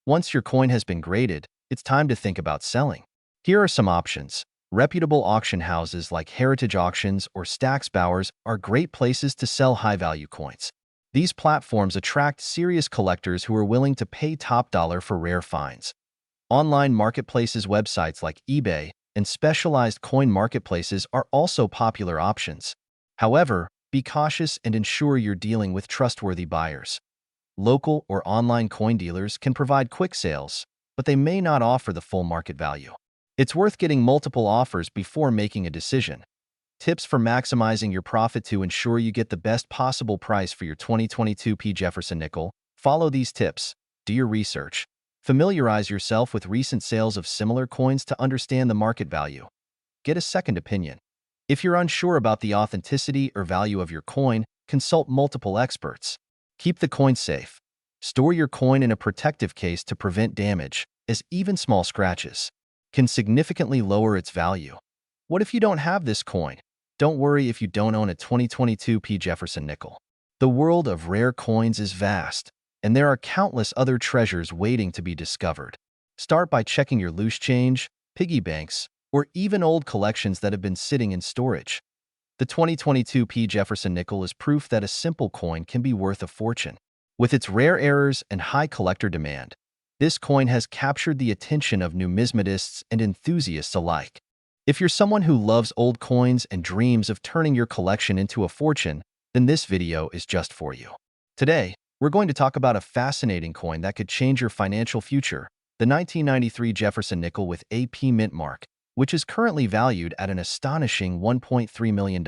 Once your coin has been graded, it's time to think about selling. Here are some options. Reputable auction houses like Heritage Auctions or Stax Bowers are great places to sell high-value coins. These platforms attract serious collectors who are willing to pay top dollar for rare finds. Online marketplaces, websites like eBay, and specialized coin marketplaces are also popular options. However, be cautious and ensure you're dealing with trustworthy buyers. Local or online coin dealers can provide quick sales, but they may not offer the full market value. It's worth getting multiple offers before making a decision. Tips for maximizing your profit. To ensure you get the best possible price for your 2022 P Jefferson nickel, follow these tips. Do your research. Familiarize yourself with recent sales of similar coins to understand the market value. Get a second opinion. If you're unsure about the authenticity or value of your coin, consult multiple experts. Keep the coin safe. Store your coin in a protective case to prevent damage, as even small scratches can significantly lower its value. What if you don't have this coin? Don't worry if you don't own a 2022 P Jefferson nickel. The world of rare coins is vast, and there are countless other treasures waiting to be discovered. Start by checking your loose change, piggy banks, or even old collections that have been sitting in storage. The 2022 P Jefferson nickel is proof that a simple coin can be worth a fortune. With its rare errors and high collector demand, this coin has captured the attention of numismatists and enthusiasts alike. If you're someone who loves old coins and dreams of turning your collection into a fortune, then this video is just for you. Today, we're going to talk about a fascinating coin that could change your financial future, the 1993 Jefferson nickel with a P mint mark, which is currently valued at an astonishing $1.3 million.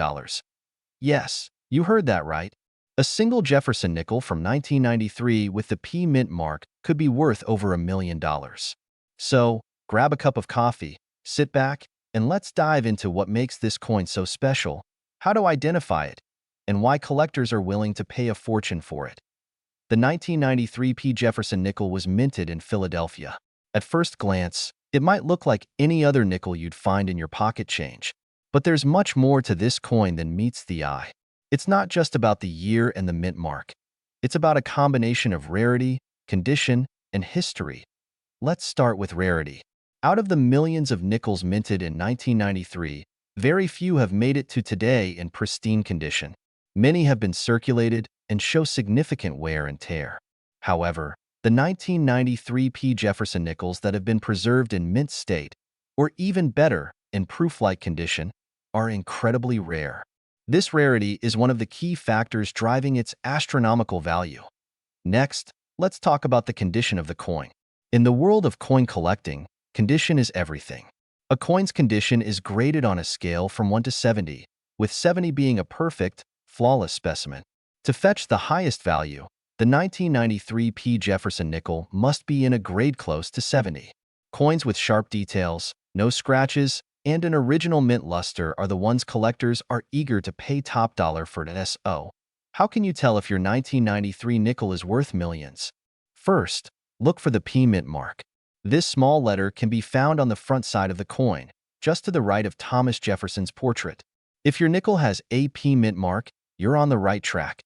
Yes, you heard that right. A single Jefferson nickel from 1993 with the P mint mark could be worth over $1 million. So, grab a cup of coffee, sit back, and let's dive into what makes this coin so special, how to identify it, and why collectors are willing to pay a fortune for it. The 1993 P Jefferson nickel was minted in Philadelphia. At first glance, it might look like any other nickel you'd find in your pocket change. But there's much more to this coin than meets the eye. It's not just about the year and the mint mark. It's about a combination of rarity, condition, and history. Let's start with rarity. Out of the millions of nickels minted in 1993, very few have made it to today in pristine condition. Many have been circulated and show significant wear and tear. However, The 1993 P Jefferson nickels that have been preserved in mint state, or even better, in proof-like condition, are incredibly rare. This rarity is one of the key factors driving its astronomical value. Next, let's talk about the condition of the coin. In the world of coin collecting, condition is everything. A coin's condition is graded on a scale from 1 to 70, with 70 being a perfect, flawless specimen. To fetch the highest value, the 1993 P Jefferson nickel must be in a grade close to 70. Coins with sharp details, no scratches, and an original mint luster are the ones collectors are eager to pay top dollar for. So, how can you tell if your 1993 nickel is worth millions? First, look for the P mint mark. This small letter can be found on the front side of the coin, just to the right of Thomas Jefferson's portrait. If your nickel has a P mint mark, you're on the right track.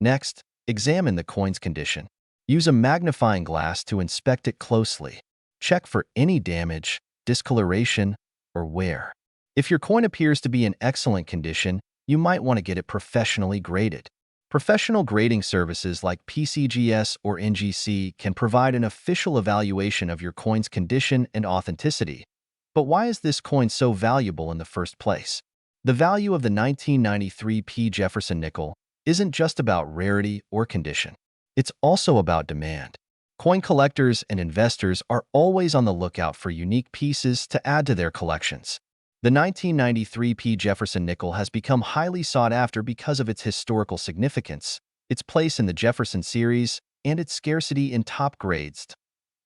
Next, examine the coin's condition. Use a magnifying glass to inspect it closely. Check for any damage, discoloration, or wear. If your coin appears to be in excellent condition, you might want to get it professionally graded. Professional grading services like PCGS or NGC can provide an official evaluation of your coin's condition and authenticity. But why is this coin so valuable in the first place? The value of the 1993 P Jefferson nickel isn't just about rarity or condition. It's also about demand. Coin collectors and investors are always on the lookout for unique pieces to add to their collections. The 1993 P Jefferson nickel has become highly sought after because of its historical significance, its place in the Jefferson series, and its scarcity in top grades.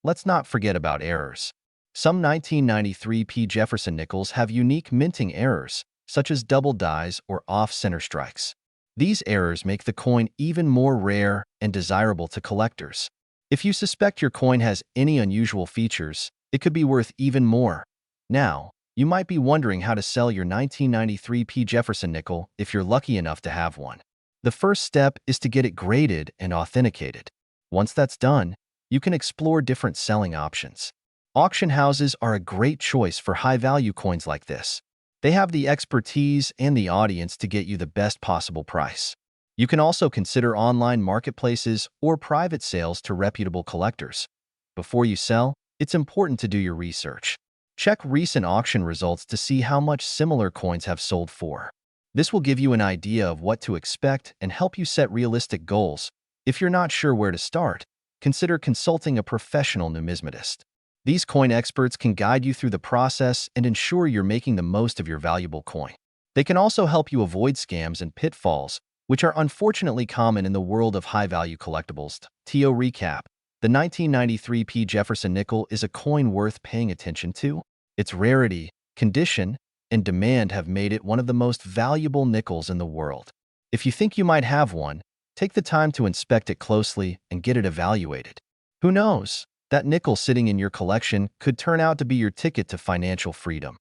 Let's not forget about errors. Some 1993 P Jefferson nickels have unique minting errors, such as double dies or off-center strikes. These errors make the coin even more rare and desirable to collectors. If you suspect your coin has any unusual features, it could be worth even more. Now, you might be wondering how to sell your 1993 P Jefferson nickel if you're lucky enough to have one. The first step is to get it graded and authenticated. Once that's done, you can explore different selling options. Auction houses are a great choice for high-value coins like this. They have the expertise and the audience to get you the best possible price. You can also consider online marketplaces or private sales to reputable collectors. Before you sell, it's important to do your research. Check recent auction results to see how much similar coins have sold for. This will give you an idea of what to expect and help you set realistic goals. If you're not sure where to start, consider consulting a professional numismatist. These coin experts can guide you through the process and ensure you're making the most of your valuable coin. They can also help you avoid scams and pitfalls, which are unfortunately common in the world of high-value collectibles. To recap, the 1993 P Jefferson nickel is a coin worth paying attention to. Its rarity, condition, and demand have made it one of the most valuable nickels in the world. If you think you might have one, take the time to inspect it closely and get it evaluated. Who knows? That nickel sitting in your collection could turn out to be your ticket to financial freedom.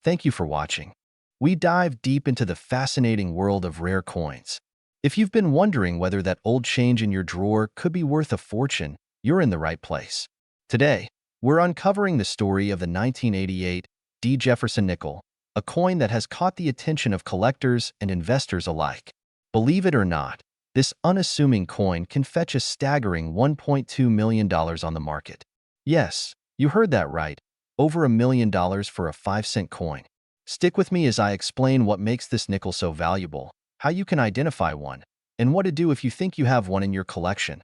Thank you for watching. We dive deep into the fascinating world of rare coins. If you've been wondering whether that old change in your drawer could be worth a fortune, you're in the right place. Today, we're uncovering the story of the 1988 D Jefferson nickel, a coin that has caught the attention of collectors and investors alike. Believe it or not, this unassuming coin can fetch a staggering $1.2 million on the market. Yes, you heard that right, over $1 million for a 5-cent coin. Stick with me as I explain what makes this nickel so valuable, how you can identify one, and what to do if you think you have one in your collection.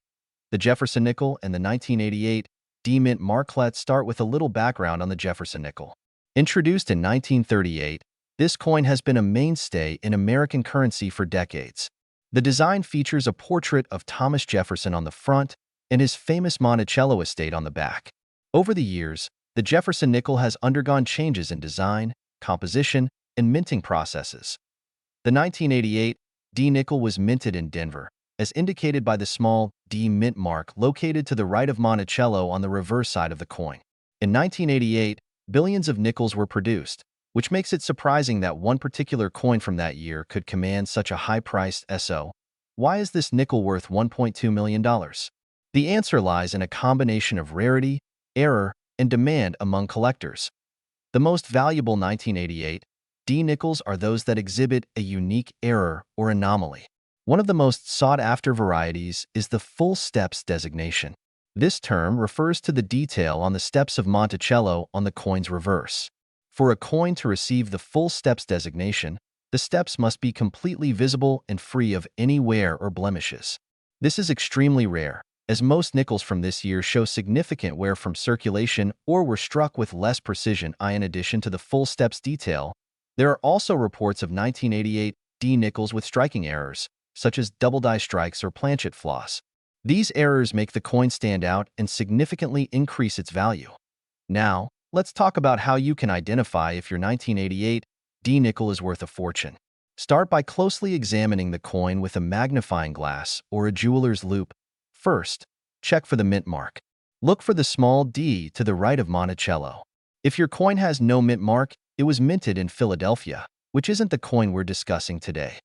The Jefferson nickel and the 1988 D mint mark. Let's start with a little background on the Jefferson nickel. Introduced in 1938, this coin has been a mainstay in American currency for decades. The design features a portrait of Thomas Jefferson on the front and his famous Monticello estate on the back. Over the years, the Jefferson nickel has undergone changes in design, composition, and minting processes. The 1988 D nickel was minted in Denver, as indicated by the small D mint mark located to the right of Monticello on the reverse side of the coin. In 1988, billions of nickels were produced, which makes it surprising that one particular coin from that year could command such a high price. So, why is this nickel worth $1.2 million? The answer lies in a combination of rarity, error, and demand among collectors. The most valuable 1988 D nickels are those that exhibit a unique error or anomaly. One of the most sought-after varieties is the full steps designation. This term refers to the detail on the steps of Monticello on the coin's reverse. For a coin to receive the full steps designation, the steps must be completely visible and free of any wear or blemishes. This is extremely rare, as most nickels from this year show significant wear from circulation or were struck with less precision. In addition to the full steps detail, there are also reports of 1988 D nickels with striking errors, such as double die strikes or planchet floss. These errors make the coin stand out and significantly increase its value. Now, let's talk about how you can identify if your 1988 D nickel is worth a fortune. Start by closely examining the coin with a magnifying glass or a jeweler's loupe. First, check for the mint mark. Look for the small d to the right of Monticello. If your coin has no mint mark, it was minted in Philadelphia, which isn't the coin we're discussing today.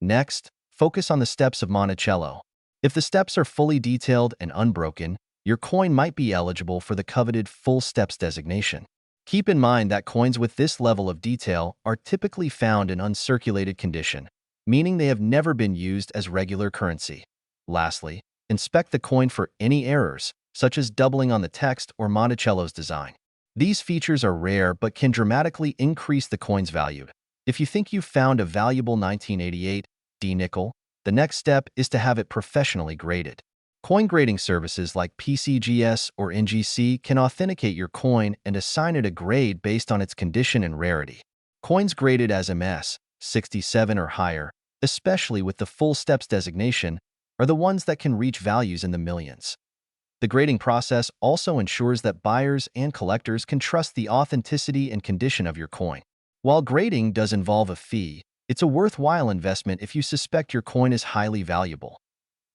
Next, focus on the steps of Monticello. If the steps are fully detailed and unbroken, your coin might be eligible for the coveted full steps designation. Keep in mind that coins with this level of detail are typically found in uncirculated condition, meaning they have never been used as regular currency. Lastly, inspect the coin for any errors, such as doubling on the text or Monticello's design. These features are rare but can dramatically increase the coin's value. If you think you've found a valuable 1988 D nickel, the next step is to have it professionally graded. Coin grading services like PCGS or NGC can authenticate your coin and assign it a grade based on its condition and rarity. Coins graded as MS 67 or higher, especially with the full steps designation, are the ones that can reach values in the millions. The grading process also ensures that buyers and collectors can trust the authenticity and condition of your coin. While grading does involve a fee, it's a worthwhile investment if you suspect your coin is highly valuable.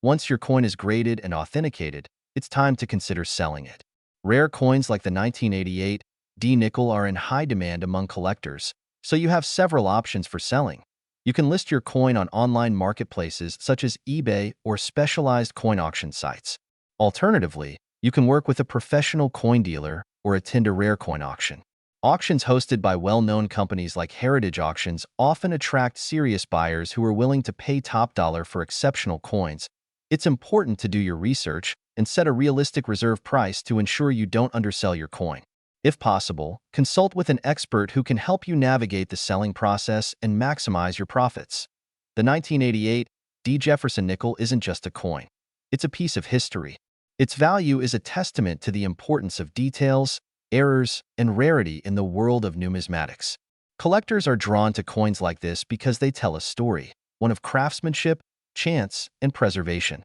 Once your coin is graded and authenticated, it's time to consider selling it. Rare coins like the 1988 D nickel are in high demand among collectors, so you have several options for selling. You can list your coin on online marketplaces such as eBay or specialized coin auction sites. Alternatively, you can work with a professional coin dealer or attend a rare coin auction. Auctions hosted by well-known companies like Heritage Auctions often attract serious buyers who are willing to pay top dollar for exceptional coins. It's important to do your research and set a realistic reserve price to ensure you don't undersell your coin. If possible, consult with an expert who can help you navigate the selling process and maximize your profits. The 1988 D Jefferson nickel isn't just a coin. It's a piece of history. Its value is a testament to the importance of details, errors, and rarity in the world of numismatics. Collectors are drawn to coins like this because they tell a story, one of craftsmanship, chance, and preservation.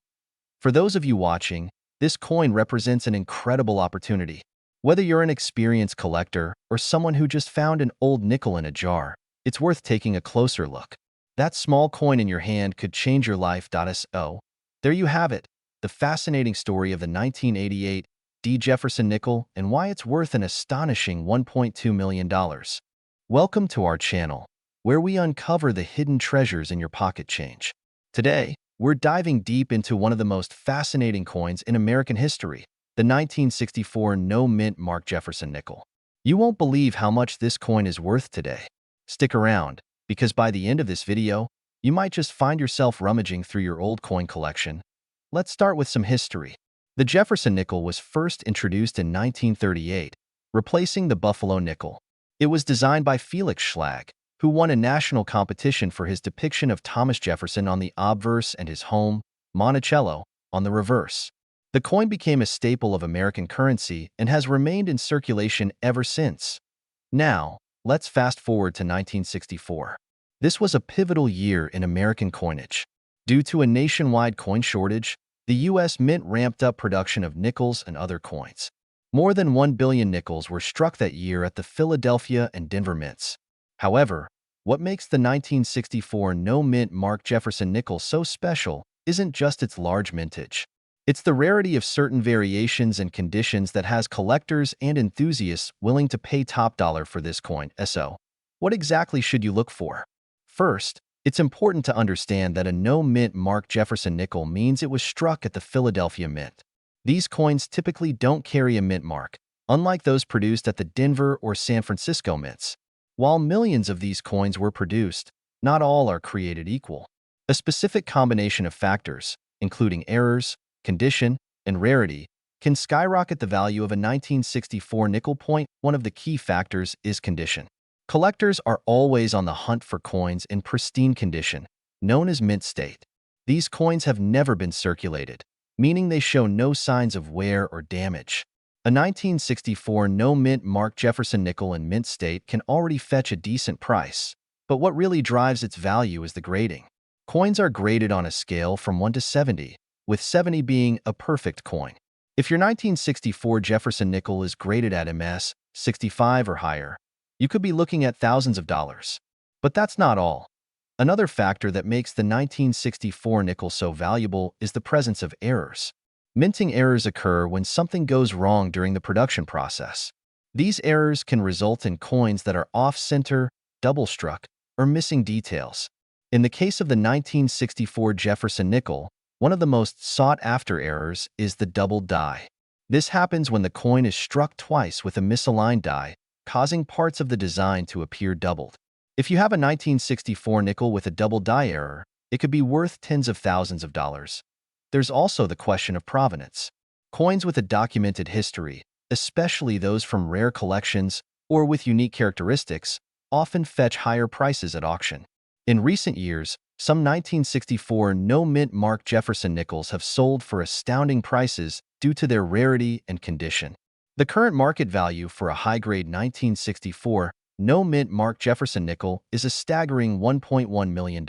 For those of you watching, this coin represents an incredible opportunity. Whether you're an experienced collector or someone who just found an old nickel in a jar, it's worth taking a closer look. That small coin in your hand could change your life. So, there you have it, the fascinating story of the 1988 D Jefferson nickel and why it's worth an astonishing $1.2 million. Welcome to our channel, where we uncover the hidden treasures in your pocket change. Today, we're diving deep into one of the most fascinating coins in American history, the 1964 no-mint mark Jefferson nickel. You won't believe how much this coin is worth today. Stick around, because by the end of this video, you might just find yourself rummaging through your old coin collection. Let's start with some history. The Jefferson nickel was first introduced in 1938, replacing the Buffalo nickel. It was designed by Felix Schlag, who won a national competition for his depiction of Thomas Jefferson on the obverse and his home, Monticello, on the reverse. The coin became a staple of American currency and has remained in circulation ever since. Now, let's fast forward to 1964. This was a pivotal year in American coinage. Due to a nationwide coin shortage, the U.S. Mint ramped up production of nickels and other coins. More than 1 billion nickels were struck that year at the Philadelphia and Denver mints. However, what makes the 1964 no-mint mark Jefferson nickel so special isn't just its large mintage. It's the rarity of certain variations and conditions that has collectors and enthusiasts willing to pay top dollar for this coin. So, what exactly should you look for? First, it's important to understand that a no-mint mark Jefferson nickel means it was struck at the Philadelphia Mint. These coins typically don't carry a mint mark, unlike those produced at the Denver or San Francisco mints. While millions of these coins were produced, not all are created equal. A specific combination of factors, including errors, condition, and rarity, can skyrocket the value of a 1964 nickel point. One of the key factors is condition. Collectors are always on the hunt for coins in pristine condition, known as mint state. These coins have never been circulated, meaning they show no signs of wear or damage. A 1964 no-mint Mark Jefferson nickel in mint state can already fetch a decent price, but what really drives its value is the grading. Coins are graded on a scale from 1 to 70, with 70 being a perfect coin. If your 1964 Jefferson nickel is graded at MS 65 or higher, you could be looking at thousands of dollars. But that's not all. Another factor that makes the 1964 nickel so valuable is the presence of errors. Minting errors occur when something goes wrong during the production process. These errors can result in coins that are off-center, double-struck, or missing details. In the case of the 1964 Jefferson nickel, one of the most sought-after errors is the double die. This happens when the coin is struck twice with a misaligned die, causing parts of the design to appear doubled. If you have a 1964 nickel with a double die error, it could be worth tens of thousands of dollars. There's also the question of provenance. Coins with a documented history, especially those from rare collections or with unique characteristics, often fetch higher prices at auction. In recent years, some 1964 no-mint Mark Jefferson nickels have sold for astounding prices due to their rarity and condition. The current market value for a high-grade 1964 no-mint Mark Jefferson nickel is a staggering $1.1 million.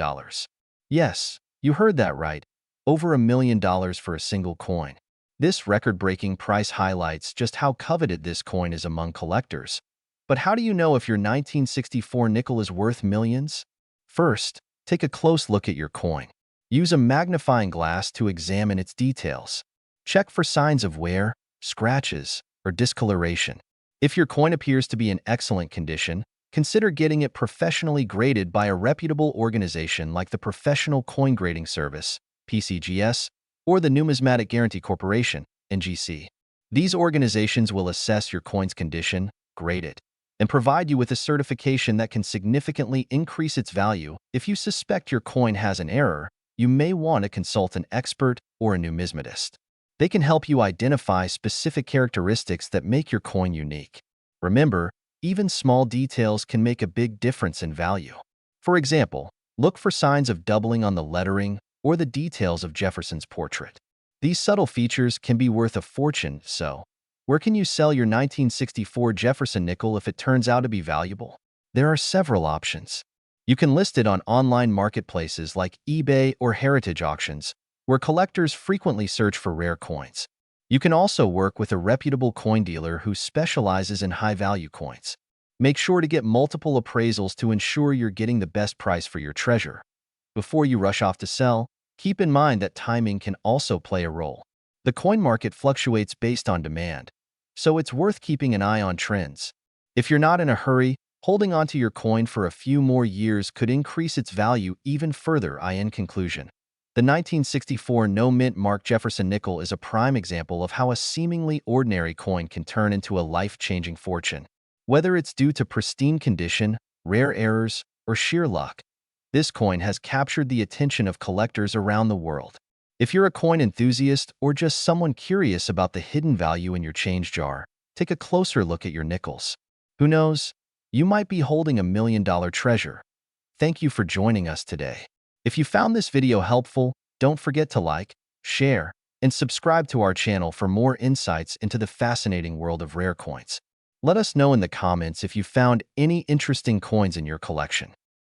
Yes, you heard that right, over $1 million for a single coin. This record-breaking price highlights just how coveted this coin is among collectors. But how do you know if your 1964 nickel is worth millions? First, take a close look at your coin. Use a magnifying glass to examine its details. Check for signs of wear, scratches, or discoloration. If your coin appears to be in excellent condition, consider getting it professionally graded by a reputable organization like the Professional Coin Grading Service, PCGS, or the Numismatic Guarantee Corporation, NGC. These organizations will assess your coin's condition, grade it, and provide you with a certification that can significantly increase its value. If you suspect your coin has an error, you may want to consult an expert or a numismatist. They can help you identify specific characteristics that make your coin unique. Remember, even small details can make a big difference in value. For example, look for signs of doubling on the lettering or the details of Jefferson's portrait. These subtle features can be worth a fortune, so where can you sell your 1964 Jefferson nickel if it turns out to be valuable? There are several options. You can list it on online marketplaces like eBay or heritage auctions, where collectors frequently search for rare coins. You can also work with a reputable coin dealer who specializes in high-value coins. Make sure to get multiple appraisals to ensure you're getting the best price for your treasure. Before you rush off to sell, keep in mind that timing can also play a role. The coin market fluctuates based on demand, so it's worth keeping an eye on trends. If you're not in a hurry, holding onto your coin for a few more years could increase its value even further. In conclusion, the 1964 no-mint Mark Jefferson nickel is a prime example of how a seemingly ordinary coin can turn into a life-changing fortune. Whether it's due to pristine condition, rare errors, or sheer luck, this coin has captured the attention of collectors around the world. If you're a coin enthusiast or just someone curious about the hidden value in your change jar, take a closer look at your nickels. Who knows? You might be holding $1 million treasure. Thank you for joining us today. If you found this video helpful, don't forget to like, share, and subscribe to our channel for more insights into the fascinating world of rare coins. Let us know in the comments if you found any interesting coins in your collection.